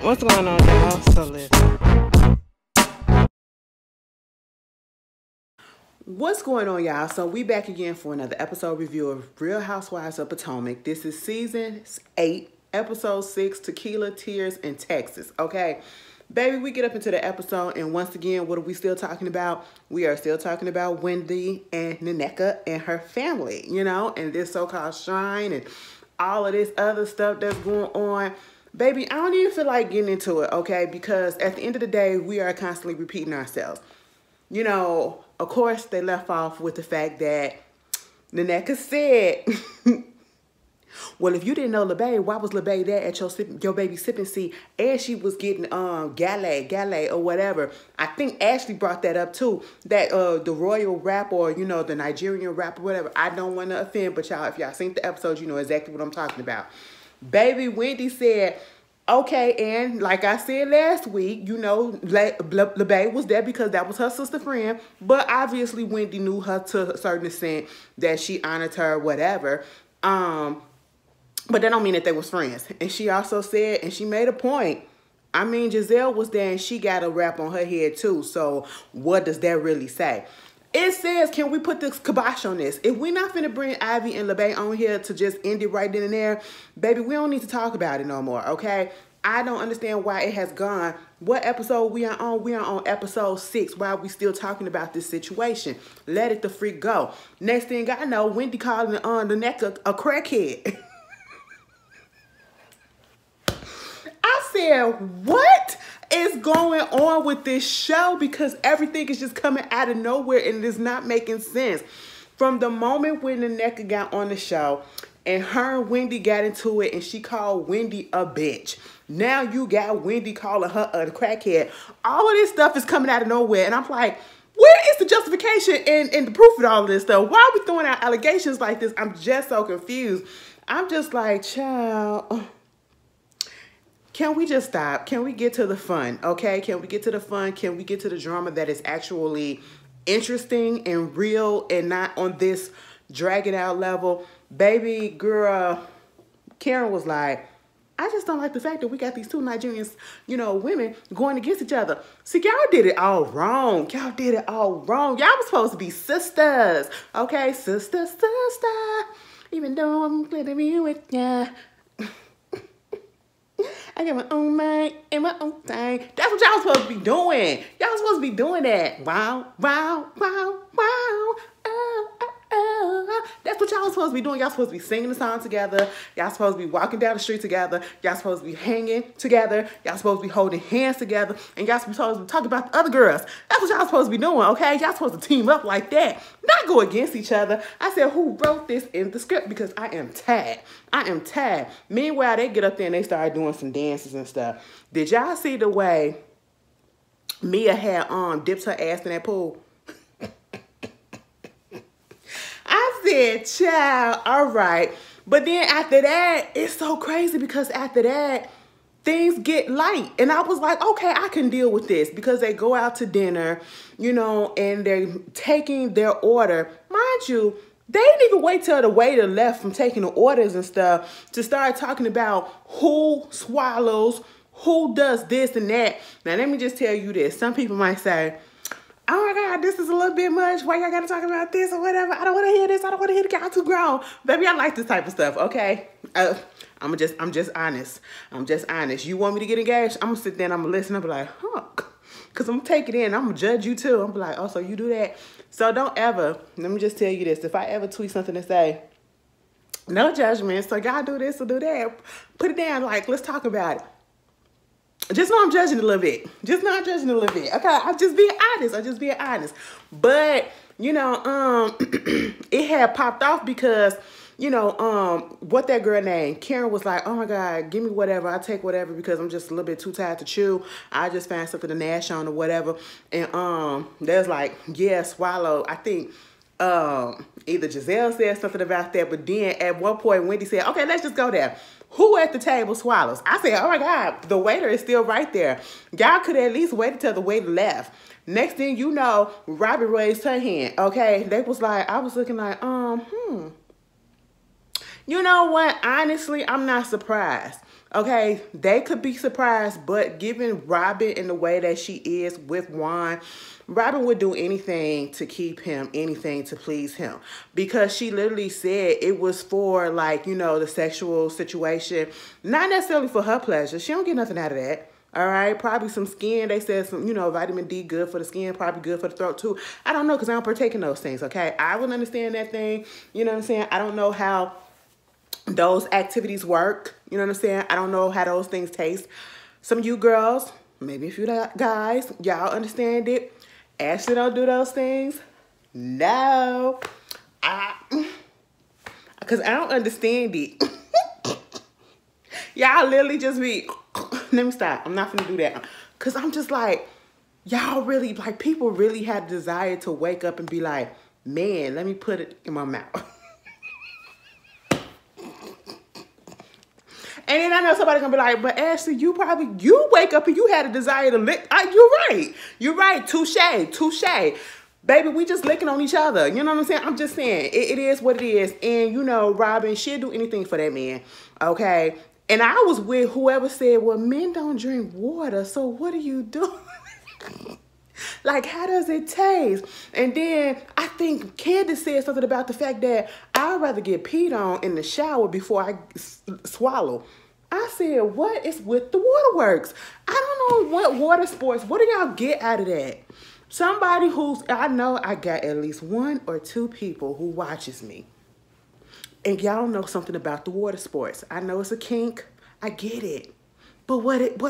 What's going on, y'all? So listen. What's going on, y'all? So we back again for another episode review of Real Housewives of Potomac. This is season 8, episode 6, Tequila, Tears, and Texas. Okay, baby, we get up into the episode, and once again, what are we still talking about? We are still talking about Wendy and Naneka and her family, you know, and this so-called shrine and all of this other stuff that's going on. Baby, I don't even feel like getting into it, okay? Because at the end of the day, we are constantly repeating ourselves. You know, of course, they left off with the fact that Naneka said, well, if you didn't know LeBay, why was LeBay there at your baby sipping seat? And she was getting Galley or whatever. I think Ashley brought that up too. That the royal rap or, you know, the Nigerian rap or whatever. I don't want to offend, but y'all, if y'all seen the episode, you know exactly what I'm talking about. Baby, Wendy said, okay, and like I said last week, you know, LeBay was there because that was her sister friend. But obviously, Wendy knew her to a certain extent that she honored her, whatever. But that don't mean that they was friends. And she also said, and she made a point, I mean, Giselle was there and she got a rap on her head too. So what does that really say? It says, can we put this kibosh on this? If we're not finna bring Ivy and LeBay on here to just end it right then and there, baby, we don't need to talk about it no more, okay? I don't understand why it has gone. What episode we are on? We are on episode 6. Why are we still talking about this situation? Let it the freak go. Next thing I know, Wendy calling the neck a crackhead. I said, what is going on with this show? Because everything is just coming out of nowhere and it is not making sense. From the moment when Naneka got on the show and her and Wendy got into it and she called Wendy a bitch. Now you got Wendy calling her a crackhead. All of this stuff is coming out of nowhere. And I'm like, where is the justification and the proof of all of this stuff? Why are we throwing out allegations like this? I'm just so confused. I'm just like, child, can we just stop? Can we get to the fun, okay? Can we get to the fun? Can we get to the drama that is actually interesting and real and not on this dragging out level? Baby girl, Karen was like, I just don't like the fact that we got these two Nigerian, you know, women going against each other. See, y'all did it all wrong. Y'all did it all wrong. Y'all was supposed to be sisters, okay? Sister, sister, even though I'm glad to be with ya. I got my own mind and my own thing. That's what y'all supposed to be doing. Y'all supposed to be doing that. Wow, wow, wow, wow. Oh, oh, oh. That's what y'all supposed to be doing. Y'all supposed to be singing the song together. Y'all supposed to be walking down the street together. Y'all supposed to be hanging together. Y'all supposed to be holding hands together. And y'all supposed to be talking about the other girls. That's what y'all supposed to be doing, okay? Y'all supposed to team up like that. Not go against each other. I said, who wrote this in the script? Because I am tired. I am tired. Meanwhile, they get up there and they start doing some dances and stuff. Did y'all see the way Mia had dipped her ass in that pool? I said, child, all right. But then after that, it's so crazy because after that, things get light. And I was like, okay, I can deal with this because they go out to dinner, you know, and they're taking their order. Mind you, they didn't even wait till the waiter left from taking the orders and stuff to start talking about who swallows, who does this and that. Now, let me just tell you this. Some people might say, oh my God, this is a little bit much. Why y'all gotta talk about this or whatever? I don't want to hear this. I don't want to hear the guy too grown. Baby, I like this type of stuff, okay? I'm just honest. I'm just honest. You want me to get engaged? I'm gonna sit there and I'm gonna listen. I'm be like, huh? Because I'm gonna take it in. I'm gonna judge you too. I'm be like, oh, so you do that? So don't ever, let me just tell you this. If I ever tweet something to say, no judgment. So y'all do this or do that. Put it down. Like, let's talk about it. Just know I'm judging a little bit. Just know I'm judging a little bit. Okay, I'm just being honest. I'm just being honest. But, you know, it had popped off because, you know, what that girl named, Karen was like, oh my God, give me whatever. I'll take whatever because I'm just a little bit too tired to chew. I just found something to gnash on or whatever. And there's like, yeah, swallow. I think either Giselle said something about that, but then at one point Wendy said, okay, let's just go there. Who at the table swallows? I said, oh my God, the waiter is still right there. Y'all could at least wait until the waiter left. Next thing you know, Robbie raised her hand, okay? They was like, I was looking like, You know what? Honestly, I'm not surprised. Okay, they could be surprised, but given Robin in the way that she is with Juan, Robin would do anything to keep him, anything to please him. Because she literally said it was for, like, you know, the sexual situation. Not necessarily for her pleasure. She don't get nothing out of that. All right, probably some skin. They said some, you know, vitamin D good for the skin, probably good for the throat too. I don't know because I don't partake in those things, okay? I would understand that thing. You know what I'm saying? I don't know how those activities work. You know what I'm saying? I don't know how those things taste. Some of you girls, maybe a few guys, y'all understand it. Ashley don't do those things. No. Because I don't understand it. Y'all literally just be, let me stop. I'm not gonna do that. Because I'm just like, y'all really, like, people really have desire to wake up and be like, man, let me put it in my mouth. And then I know somebody gonna be like, but Ashley, you wake up and you had a desire to lick. You're right. You're right. Touche. Baby, we just licking on each other. You know what I'm saying? I'm just saying, it is what it is. And, you know, Robin, she'll do anything for that man. Okay? And I was with whoever said, well, men don't drink water, so what are you doing? Like, how does it taste? And then I think Candace said something about the fact that I'd rather get peed on in the shower before I swallow. I said, what is with the waterworks? I don't know what water sports, what do y'all get out of that? Somebody I know I got at least 1 or 2 people who watches me. And y'all know something about the water sports. I know it's a kink. I get it. But what?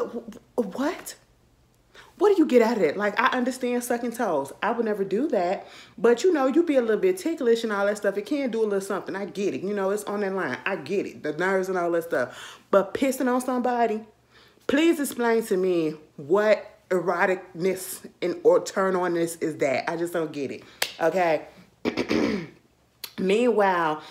What do you get out of it? Like, I understand sucking toes. I would never do that. But, you know, you be a little bit ticklish and all that stuff. It can do a little something. I get it. You know, it's on that line. I get it. The nerves and all that stuff. But pissing on somebody, please explain to me what eroticness or turn-on-ness is that. I just don't get it. Okay? Meanwhile,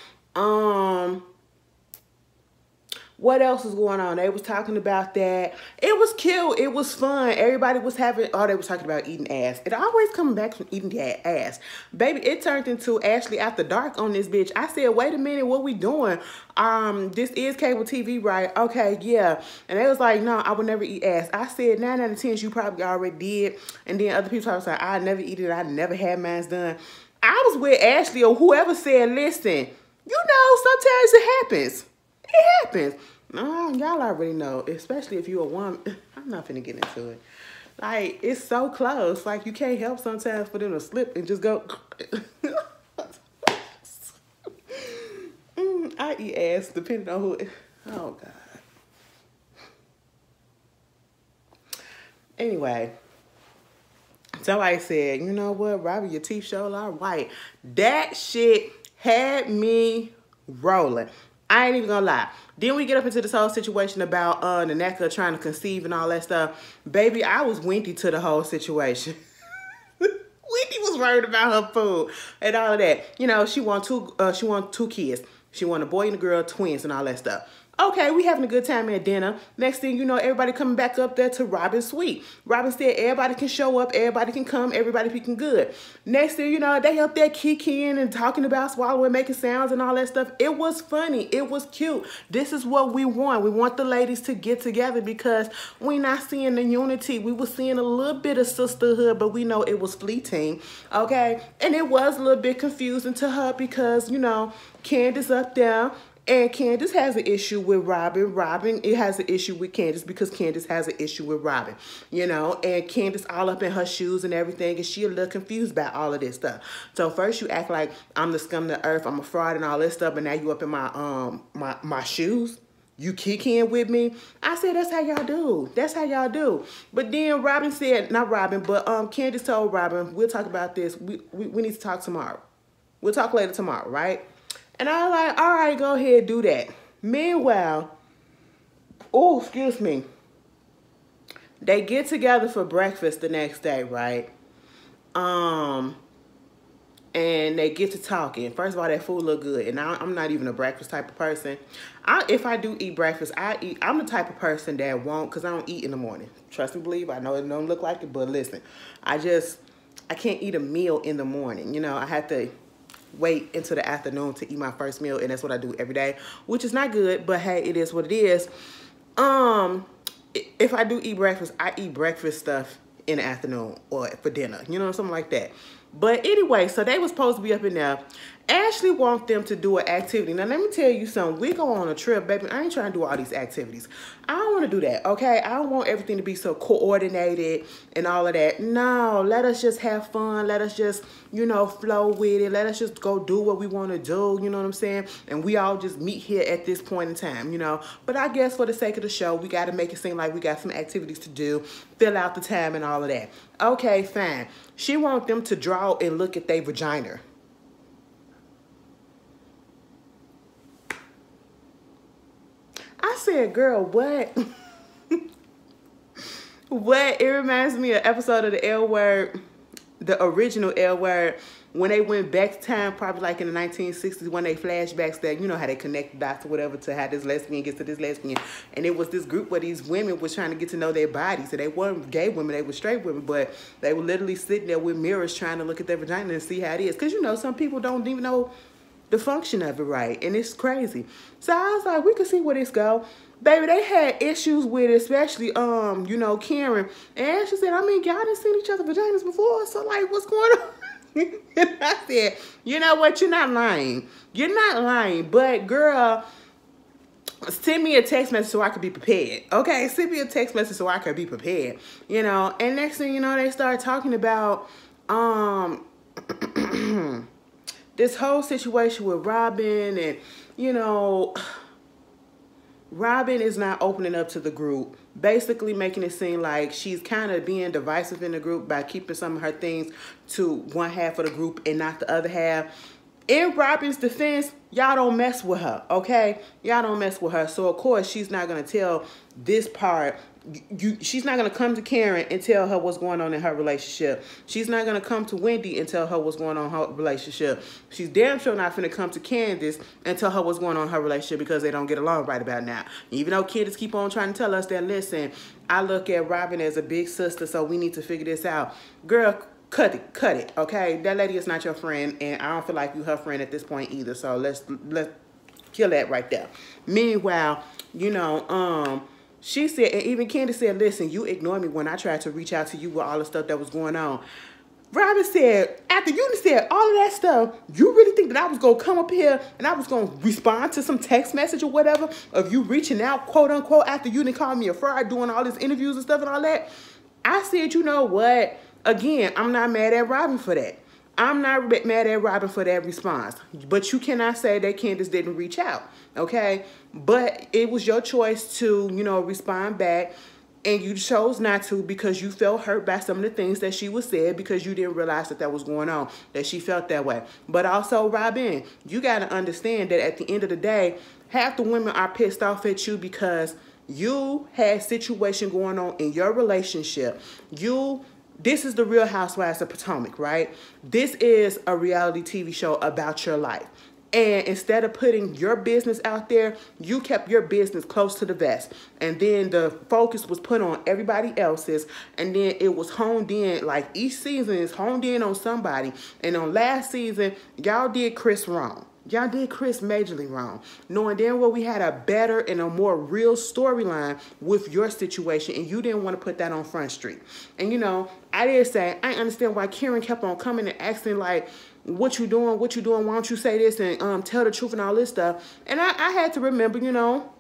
what else is going on? They was talking about that. It was cute. It was fun. Everybody was having, they was talking about eating ass. It always coming back from eating that ass. Baby, it turned into Ashley After Dark on this bitch. I said, wait a minute, what we doing? This is cable TV, right? Okay, yeah. And they was like, no, I would never eat ass. I said, 9 out of 10, you probably already did. And then other people was like, I never eat it. I never had mine done. I was with Ashley or whoever said, listen, you know, sometimes it happens. It happens. No, y'all already know, especially if you're a woman. I'm not finna get into it. Like, it's so close. Like, you can't help sometimes for them to slip and just go. I eat ass depending on who. Oh, God. Anyway. Somebody said, you know what, Robbie, your teeth show a lot of white. That shit had me rolling. I ain't even gonna lie. Then we get up into this whole situation about the NECA trying to conceive and all that stuff. Baby, I was winky to the whole situation. Wendy was worried about her food and all of that. You know, she want 2 kids. She want a boy and a girl, twins and all that stuff. Okay, we having a good time at dinner. Next thing you know, everybody coming back up there to Robin's suite. Robin said everybody can show up, everybody can come, everybody picking good. Next thing you know, they up there kikiing and talking about swallowing, making sounds and all that stuff. It was funny. It was cute. This is what we want. We want the ladies to get together because we not seeing the unity. We were seeing a little bit of sisterhood, but we know it was fleeting. Okay? And it was a little bit confusing to her because, you know, Candace up there. And Candace has an issue with Robin. Robin, it has an issue with Candace because Candace has an issue with Robin, you know. And Candace all up in her shoes and everything, and she a little confused about all of this stuff. So first you act like I'm the scum of the earth, I'm a fraud and all this stuff, but now you up in my shoes. You kicking with me. I said, that's how y'all do. That's how y'all do. But then Robin said, not Robin, but Candace told Robin, we'll talk about this. We need to talk tomorrow. We'll talk later tomorrow, right? And I was like, all right, go ahead, do that. Meanwhile, oh, excuse me. They get together for breakfast the next day, right? And they get to talking. First of all, that food look good. And I'm not even a breakfast type of person. If I do eat breakfast, I'm the type of person that won't, because I don't eat in the morning. Trust and believe, I know it don't look like it, but listen. I can't eat a meal in the morning. You know, I have to wait until the afternoon to eat my first meal, and that's what I do every day, which is not good, but hey, it is what it is. If I do eat breakfast, I eat breakfast stuff in the afternoon or for dinner, you know, something like that. But anyway, so they was supposed to be up in there. Ashley want them to do an activity. Now, let me tell you something. We go on a trip, baby. I ain't trying to do all these activities. I don't want to do that, okay? I don't want everything to be so coordinated and all of that. No, let us just have fun. Let us just, you know, flow with it. Let us just go do what we want to do, you know what I'm saying? And we all just meet here at this point in time, you know? But I guess for the sake of the show, we got to make it seem like we got some activities to do, fill out the time and all of that. Okay, fine. She want them to draw and look at their vagina. I said, girl, what? What? It reminds me of an episode of the L Word, the original L Word, when they went back to time, probably like in the 1960s, when they flashbacks that, you know, how they connect the dots or whatever to how this lesbian gets to this lesbian. And it was this group where these women was trying to get to know their bodies. So they weren't gay women, they were straight women, but they were literally sitting there with mirrors trying to look at their vagina and see how it is. Because, you know, some people don't even know the function of it right, and it's crazy. So I was like, we could see where this go. Baby, they had issues with it, especially, you know, Karen. And she said, I mean, y'all didn't see each other's vaginas before, so, like, what's going on? And I said, you know what, you're not lying. You're not lying, but, girl, send me a text message so I could be prepared, okay? Send me a text message so I could be prepared, you know? And next thing you know, they started talking about, this whole situation with Robin, and, you know, Robin is not opening up to the group, basically making it seem like she's kind of being divisive in the group by keeping some of her things to one half of the group and not the other half. In Robin's defense, y'all don't mess with her, okay? Y'all don't mess with her. So, of course, she's not going to tell this part. She's not going to come to Karen and tell her what's going on in her relationship. She's not going to come to Wendy and tell her what's going on in her relationship. She's damn sure not going to come to Candace and tell her what's going on in her relationship because they don't get along right about now. Even though Candace keep on trying to tell us that, listen, I look at Robin as a big sister, so we need to figure this out. Girl, cut it, okay? That lady is not your friend, and I don't feel like you her friend at this point either, so let's kill that right there. Meanwhile, you know, she said, and even Candace said, listen, you ignored me when I tried to reach out to you with all the stuff that was going on. Robin said, after you said all of that stuff, you really think that I was going to come up here and I was going to respond to some text message or whatever of you reaching out, quote unquote, after you didn't call me a fraud, doing all these interviews and stuff and all that? I said, you know what? Again, I'm not mad at Robin for that. I'm not mad at Robin for that response. But you cannot say that Candace didn't reach out, okay? But it was your choice to, you know, respond back. And you chose not to because you felt hurt by some of the things that she was said because you didn't realize that was going on, that she felt that way. But also, Robin, you got to understand that at the end of the day, half the women are pissed off at you because you had a situation going on in your relationship. This is the Real Housewives of Potomac, right? This is a reality TV show about your life. And instead of putting your business out there, you kept your business close to the vest. And then the focus was put on everybody else's. And then it was honed in, like each season is honed in on somebody. And on last season, y'all did Chris wrong. Y'all did Chris majorly wrong. Knowing damn well we had a better and a more real storyline with your situation, and you didn't want to put that on Front Street. And, you know, I did say, I understand why Karen kept on coming and asking, like, what you doing, why don't you say this and tell the truth and all this stuff. And I had to remember, you know,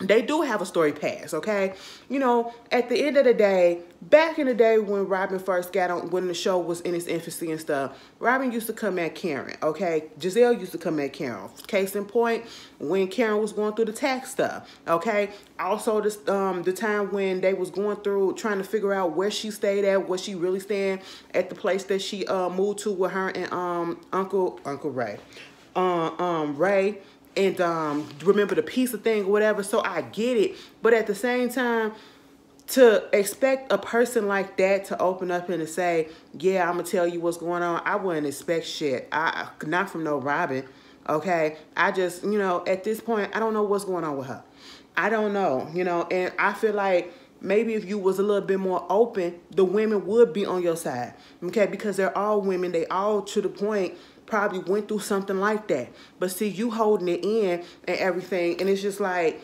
they do have a story past, okay? You know, at the end of the day, back in the day when Robin first got on, when the show was in its infancy and stuff, Robin used to come at Karen, okay? Giselle used to come at Karen. Case in point, when Karen was going through the tax stuff, okay? Also, this, the time when they was going through, trying to figure out where she stayed at, where she really staying at the place that she moved to with her and Uncle Ray. Ray. And remember the pizza thing or whatever. So I get it. But at the same time, to expect a person like that to open up and to say, yeah, I'm going to tell you what's going on, I wouldn't expect shit. Not from no Robin, okay? I just, you know, at this point, I don't know what's going on with her. I don't know, you know, and I feel like maybe if you was a little bit more open, the women would be on your side, okay? Because they're all women. They all to the point probably went through something like that. But see, you holding it in and everything, and it's just like,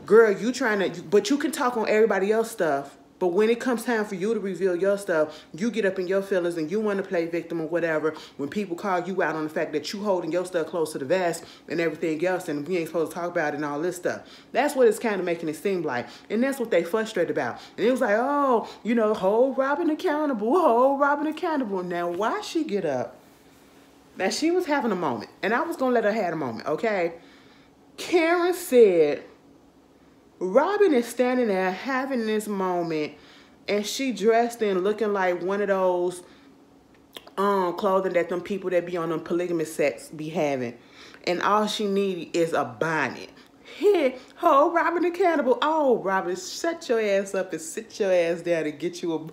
girl, you trying to, but you can talk on everybody else's stuff. But when it comes time for you to reveal your stuff, you get up in your feelings and you want to play victim or whatever. When people call you out on the fact that you holding your stuff close to the vest and everything else, and we ain't supposed to talk about it and all this stuff. That's what it's kind of making it seem like. And that's what they frustrated about. And it was like, oh, you know, hold Robin accountable, hold Robin accountable. Now, why she get up? Now, she was having a moment, and I was going to let her have a moment, okay? Karen said, Robin is standing there having this moment, and she dressed in looking like one of those clothing that them people that be on them polygamous sets be having. And all she needed is a bonnet. Here, hold Robin accountable. Oh, Robin, shut your ass up and sit your ass down and get you a...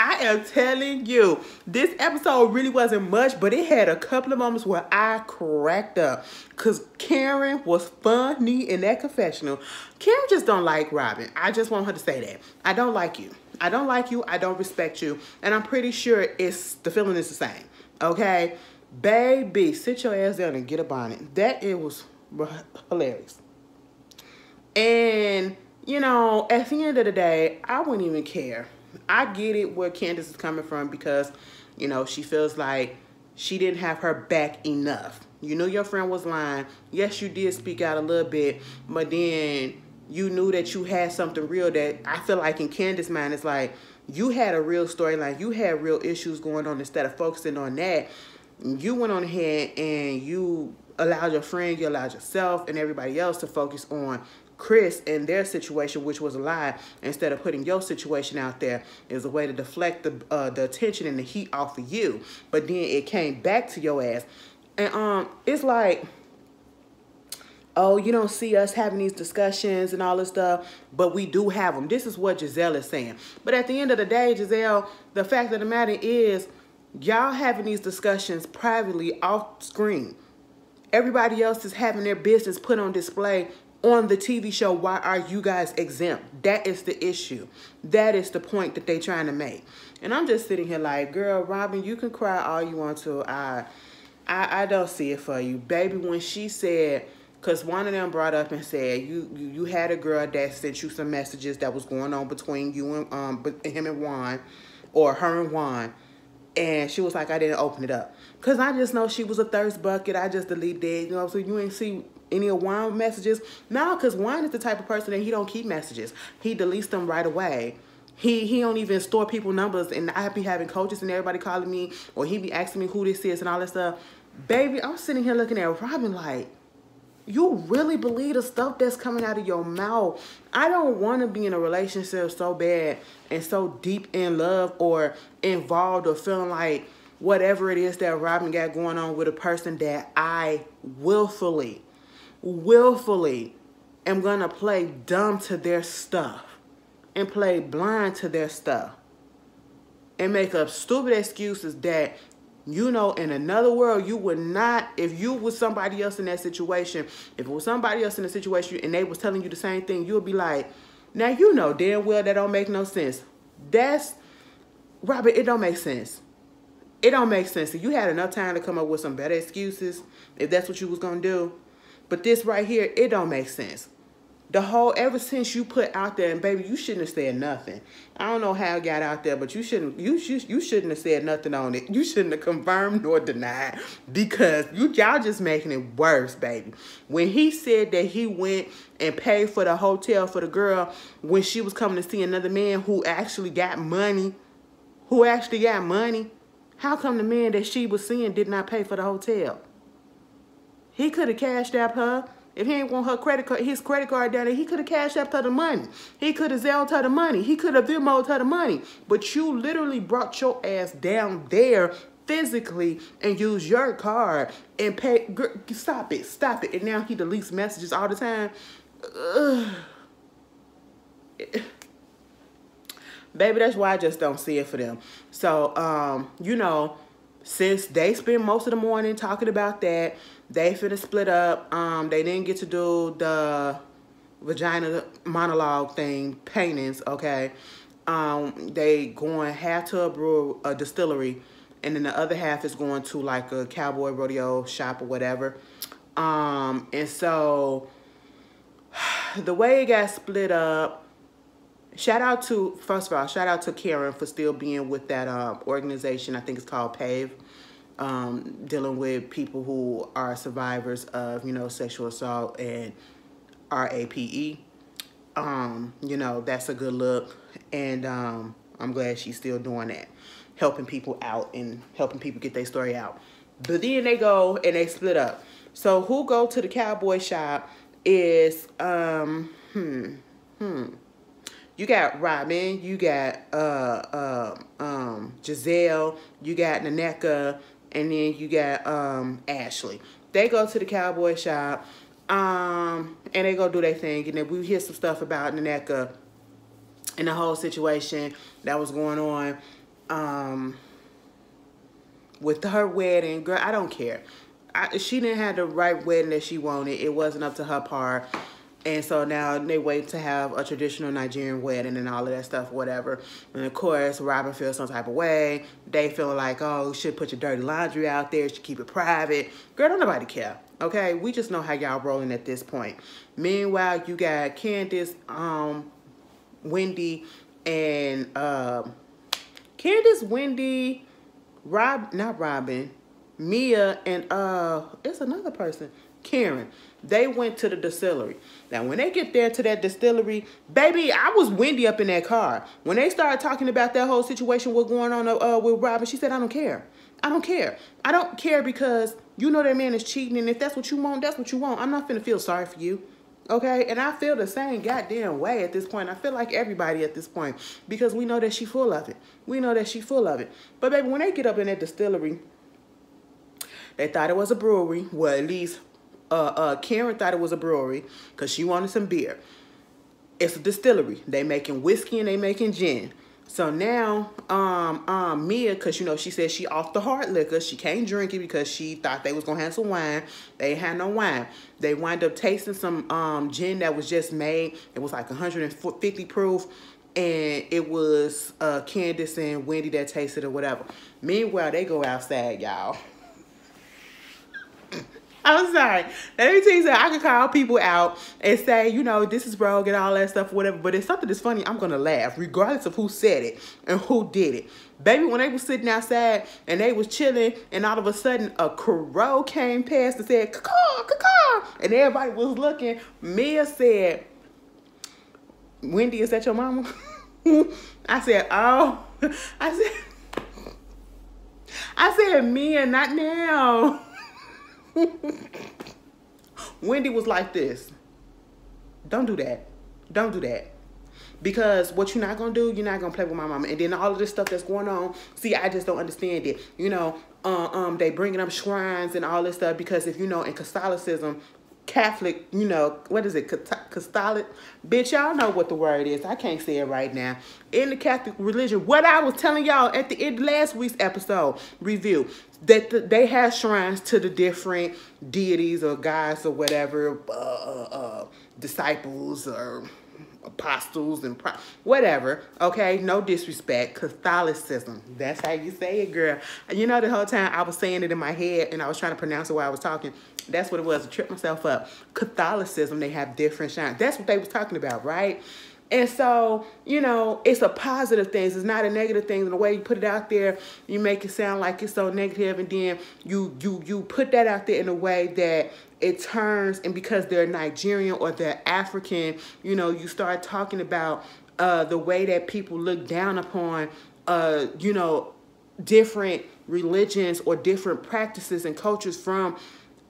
I am telling you, this episode really wasn't much, but it had a couple of moments where I cracked up. Because Karen was funny in that confessional. Karen just don't like Robin. I just want her to say that. I don't like you. I don't like you. I don't respect you. And I'm pretty sure the feeling is the same. Okay? Baby, sit your ass down and get a bonnet. It was hilarious. And, you know, at the end of the day, I wouldn't even care. I get it where Candace is coming from because, you know, she feels like she didn't have her back enough. You knew your friend was lying. Yes, you did speak out a little bit, but then you knew that you had something real that I feel like in Candace's mind, it's like you had a real storyline. You had real issues going on. Instead of focusing on that, you went on ahead and you allowed your friend, you allowed yourself and everybody else to focus on Chris and their situation, which was a lie, instead of putting your situation out there as a way to deflect the attention and the heat off of you. But then it came back to your ass. And it's like, oh, you don't see us having these discussions and all this stuff, but we do have them. This is what Giselle is saying. But at the end of the day, Giselle, the fact of the matter is, y'all having these discussions privately off screen. Everybody else is having their business put on display on the TV show. Why are you guys exempt? That is the issue. That is the point that they trying to make. And I'm just sitting here like, girl, Robin, you can cry all you want to. I don't see it for you. Baby, when she said, because one of them brought up and said, you had a girl that sent you some messages that was going on between you and him and Juan, or her and Juan. And she was like, I didn't open it up. Because I just know she was a thirst bucket. I just deleted it. You know, so you ain't see any of Juan messages. No, because Juan is the type of person that he don't keep messages. He deletes them right away. He don't even store people numbers. And I be having coaches and everybody calling me, or he be asking me who this is and all that stuff. Baby, I'm sitting here looking at Robin like, you really believe the stuff that's coming out of your mouth? I don't want to be in a relationship so bad and so deep in love or involved or feeling like whatever it is that Robin got going on with a person that I willfully am going to play dumb to their stuff and play blind to their stuff and make up stupid excuses that, you know, in another world, you would not, if you was somebody else in that situation, if it was somebody else in the situation and they was telling you the same thing, you would be like, now you know damn well that don't make no sense. That's, Robert, it don't make sense. It don't make sense. If you had enough time to come up with some better excuses, if that's what you was going to do. But this right here, it don't make sense. The whole, ever since you put out there, and baby, you shouldn't have said nothing. I don't know how it got out there, but you shouldn't have said nothing on it. You shouldn't have confirmed nor denied, because y'all just making it worse, baby. When he said that he went and paid for the hotel for the girl when she was coming to see another man who actually got money, how come the man that she was seeing did not pay for the hotel? He could have cashed out her. If he ain't want her his credit card down there, he could have cashed out her the money. He could have Zelled her the money. He could have Venmo'd her the money. But you literally brought your ass down there physically and used your card and paid. Stop it. And now he deletes messages all the time. Baby, that's why I just don't see it for them. So, you know, since they spend most of the morning talking about that, they finna split up. They didn't get to do the vagina monologue thing, paintings, okay? They going half to a distillery and then the other half is going to like a cowboy rodeo shop or whatever. And so the way it got split up, first of all, shout out to Karen for still being with that organization. I think it's called PAVE, dealing with people who are survivors of, you know, sexual assault and RAPE. You know, that's a good look. And I'm glad she's still doing that, helping people out and helping people get their story out. But then they go and they split up. So who go to the cowboy shop is, you got Robin, you got Giselle, you got Naneka, and then you got Ashley. They go to the cowboy shop, and they go do their thing. And then we hear some stuff about Naneka and the whole situation that was going on with her wedding. Girl, I don't care. She didn't have the right wedding that she wanted. It wasn't up to her part. And so now they wait to have a traditional Nigerian wedding and all of that stuff, whatever. And of course, Robin feels some type of way. They feel like, oh, you should put your dirty laundry out there. You should keep it private. Girl, don't nobody care. Okay? We just know how y'all rolling at this point. Meanwhile, you got Candace, Wendy, and Candace, Wendy, not Robin, Mia, and it's another person, Karen. They went to the distillery. Now, when they get there to that distillery, baby, I was Wendy up in that car. When they started talking about that whole situation, what going on with Robin, she said, I don't care. I don't care. I don't care because you know that man is cheating, and if that's what you want, that's what you want. I'm not finna feel sorry for you. Okay? And I feel the same goddamn way at this point. I feel like everybody at this point because we know that she full of it. We know that she full of it. But, baby, when they get up in that distillery, they thought it was a brewery. Well, at least Karen thought it was a brewery because she wanted some beer. It's a distillery. They making whiskey and they making gin. So now, Mia, because, you know, she said she off the hard liquor. She can't drink it because she thought they was going to have some wine. They had no wine. They wind up tasting some gin that was just made. It was like 150 proof. And it was Candace and Wendy that tasted it or whatever. Meanwhile, they go outside, y'all. I'm sorry. Let me tell you something. I could call people out and say, you know, this is rogue and all that stuff, whatever. But if something that's funny, I'm going to laugh, regardless of who said it and who did it. Baby, when they was sitting outside and they was chilling, and all of a sudden a crow came past and said, caw, caw, and everybody was looking. Mia said, Wendy, is that your mama? I said, oh. I said, Mia, not now. Wendy was like this. Don't do that. Don't do that. Because what you're not going to do, you're not going to play with my mama. And then all of this stuff that's going on, see, I just don't understand it. You know, they bringing up shrines and all this stuff because if you know, in Catholicism, Catholic, you know, what is it? Catholic? Bitch, y'all know what the word is. I can't say it right now. In the Catholic religion, what I was telling y'all at the end of last week's episode review, that they have shrines to the different deities or gods or whatever, disciples or apostles and whatever, okay? No disrespect. Catholicism. That's how you say it, girl. You know, the whole time I was saying it in my head and I was trying to pronounce it while I was talking. That's what it was. I tripped myself up. Catholicism, they have different shrines. That's what they was talking about, right? And so, you know, it's a positive thing. It's not a negative thing. And the way you put it out there, you make it sound like it's so negative, and then you put that out there in a way that it turns, and because they're Nigerian or they're African, you know, you start talking about the way that people look down upon, you know, different religions or different practices and cultures from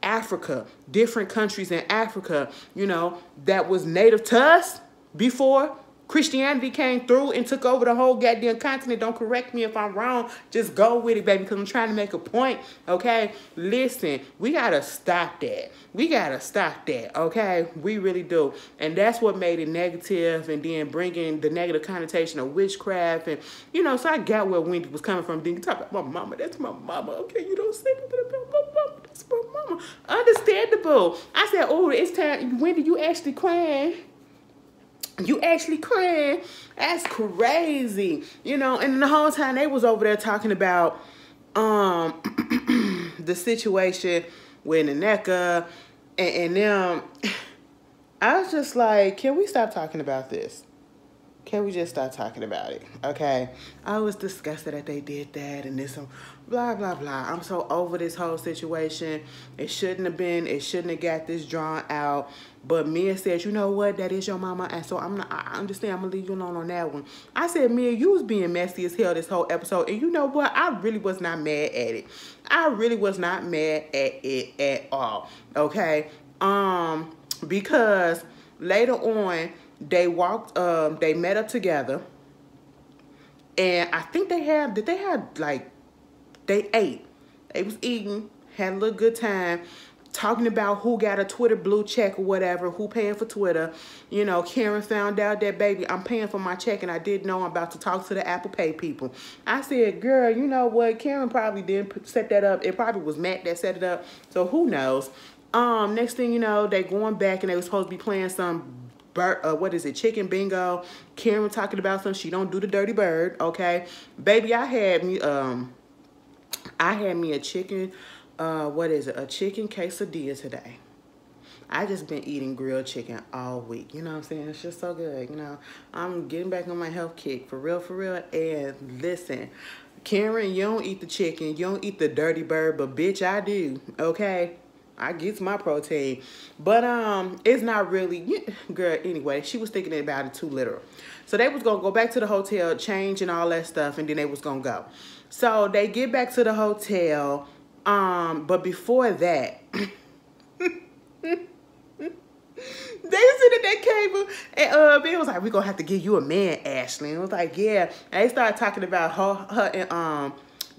Africa, different countries in Africa, you know, that was native to us before Christianity came through and took over the whole goddamn continent. Don't correct me if I'm wrong. Just go with it, baby, because I'm trying to make a point, okay? Listen, we got to stop that. We got to stop that, okay? We really do. And that's what made it negative, and then bringing the negative connotation of witchcraft. And, you know, so I got where Wendy was coming from. Then you talk about my mama. That's my mama, okay? You don't say nothing about my mama. That's my mama. Understandable. I said, oh, it's time. Wendy, you actually crying. You actually crying. That's crazy. You know, and the whole time they was over there talking about the situation with Naneka and them, I was just like, can we stop talking about this? Can we just stop talking about it? Okay. I was disgusted that they did that and this, blah, blah, blah. I'm so over this whole situation. It shouldn't have been. It shouldn't have got this drawn out. But Mia said, you know what? That is your mama. And so I understand. I'm going to leave you alone on that one. I said, Mia, you was being messy as hell this whole episode. And you know what? I really was not mad at it. I really was not mad at it at all. Okay. Because later on, they met up together, and I think they ate. They was eating, had a little good time, talking about who got a Twitter blue check or whatever, who paying for Twitter. You know, Karen found out that, baby, I'm paying for my check, and I didn't know I'm about to talk to the Apple Pay people. I said, girl, you know what? Karen probably didn't set that up. It probably was Matt that set it up, so who knows? Next thing you know, they going back, and they was supposed to be playing some chicken bingo. Karen talking about something. She don't do the dirty bird, okay? Baby, I had me a chicken, a chicken quesadilla today. I just been eating grilled chicken all week. You know what I'm saying? It's just so good, you know. I'm getting back on my health kick, for real, for real. And listen, Karen, you don't eat the chicken. You don't eat the dirty bird, but bitch, I do, okay? I get my protein, but it's not really, girl. Anyway, she was thinking about it too literal. So they was gonna go back to the hotel, change and all that stuff, and then they was gonna go. So they get back to the hotel, but before that, they was at that cable, and it was like, we gonna have to give you a man, Ashley. And it was like, yeah. And they started talking about her and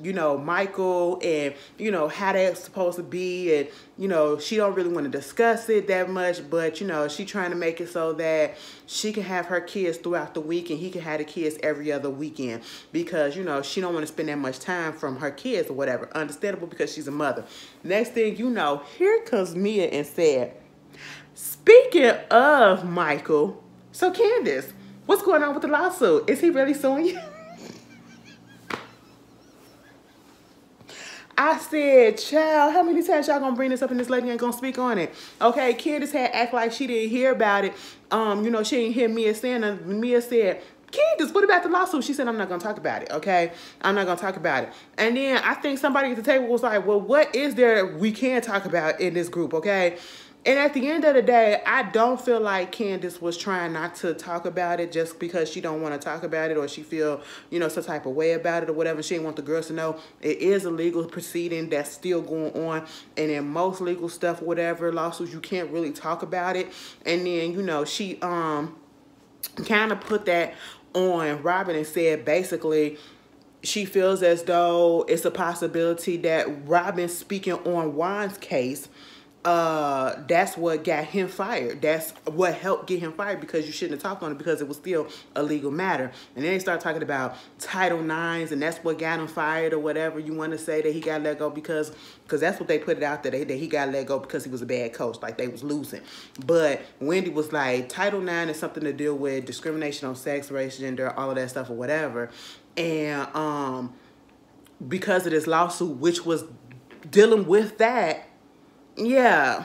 you know, Michael, and, you know, how that's supposed to be, and, you know, she don't really want to discuss it that much, but, you know, she trying to make it so that she can have her kids throughout the week, and he can have the kids every other weekend, because, you know, she don't want to spend that much time from her kids or whatever. Understandable, because she's a mother. Next thing you know, here comes Mia and said, speaking of Michael, so Candace, what's going on with the lawsuit? Is he really suing you? I said, child, how many times y'all gonna bring this up and this lady ain't gonna speak on it? Okay, Candace had act like she didn't hear about it. You know, she didn't hear Mia saying it. Mia said, Candace, what about the lawsuit? She said, I'm not gonna talk about it, okay? I'm not gonna talk about it. And then I think somebody at the table was like, well, what is there we can talk about in this group, okay? And at the end of the day, I don't feel like Candace was trying not to talk about it just because she don't want to talk about it, or she feel, you know, some type of way about it or whatever. She didn't want the girls to know. It is a legal proceeding that's still going on. And in most legal stuff, whatever, lawsuits, you can't really talk about it. And then, you know, she kind of put that on Robin and said basically she feels as though it's a possibility that Robin speaking on Juan's case, that's what got him fired. That's what helped get him fired, because you shouldn't have talked on it because it was still a legal matter. And then they start talking about Title IXs, and that's what got him fired or whatever you want to say, that he got let go because that's what they put it out there, that he got let go because he was a bad coach, like they was losing. But Wendy was like, Title IX is something to deal with discrimination on sex, race, gender, all of that stuff or whatever. And because of this lawsuit, which was dealing with that, yeah,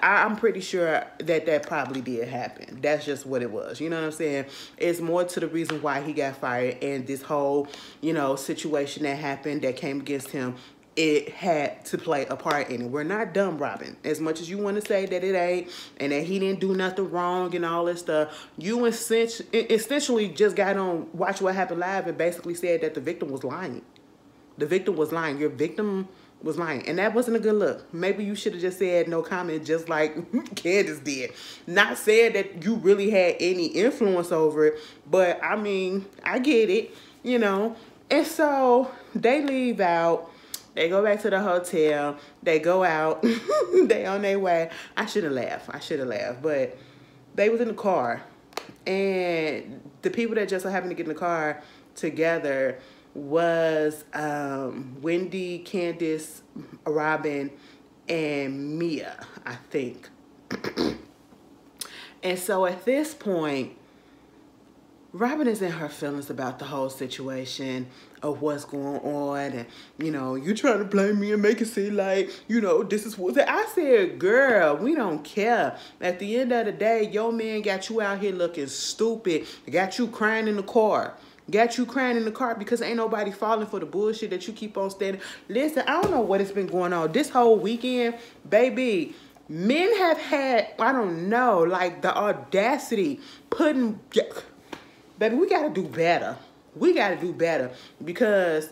I'm pretty sure that probably did happen. That's just what it was. You know what I'm saying? It's more to the reason why he got fired, and this whole, you know, situation that happened that came against him, it had to play a part in it. We're not dumb, Robin. As much as you want to say that it ain't, and that he didn't do nothing wrong and all this stuff, you essentially just got on Watch What Happened Live and basically said that the victim was lying. The victim was lying. Your victim was lying, and that wasn't a good look. Maybe you should have just said no comment, just like Candace did. Not saying that you really had any influence over it, but I mean, I get it, you know. And so they leave out. They go back to the hotel. They go out. They on their way. I should have laughed, but they was in the car, and the people that just so happened to get in the car together was Wendy, Candace, Robin, and Mia, I think. And so at this point, Robin is in her feelings about the whole situation of what's going on, and you trying to blame me and make it seem like this is what I said. Girl, we don't care. At the end of the day, your man got you out here looking stupid, got you crying in the car. Got you crying in the car because ain't nobody falling for the bullshit that you keep on standing. Listen, I don't know what has been going on this whole weekend, baby. Men have had, I don't know, like the audacity putting... Baby, we got to do better. We got to do better because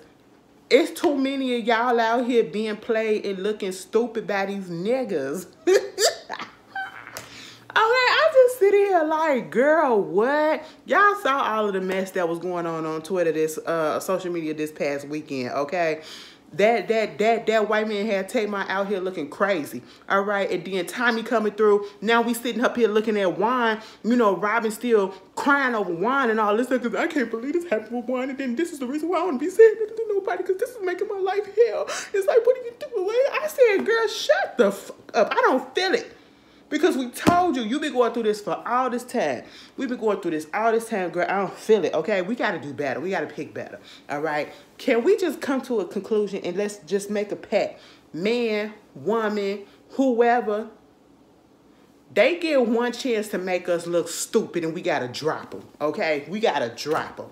it's too many of y'all out here being played and looking stupid by these niggas. I just sit here like, girl, what? Y'all saw all of the mess that was going on Twitter, this social media this past weekend, okay? That white man had Tamar out here looking crazy, all right? And then Tommy coming through. Now we sitting up here looking at wine. Robin still crying over wine and all this stuff because I can't believe this happened with wine. And then this is the reason why I want to be saying nothing to nobody because this is making my life hell. It's like, what are you doing? I said, girl, shut the fuck up. I don't feel it. Because we told you, you've been going through this for all this time. We've been going through this all this time, girl. I don't feel it, okay? We got to do better. We got to pick better, all right? Can we just come to a conclusion and let's just make a pact? Man, woman, whoever, they get one chance to make us look stupid and we got to drop them, okay? We got to drop them.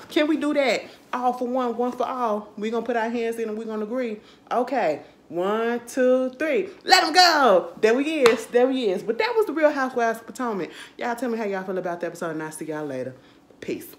Can we do that? All for one, one for all. We're going to put our hands in and we're going to agree. Okay. 1, 2, 3. Let him go. There he is. There he is. But that was the Real Housewives of Potomac. Y'all tell me how y'all feel about the episode, and I'll see y'all later. Peace.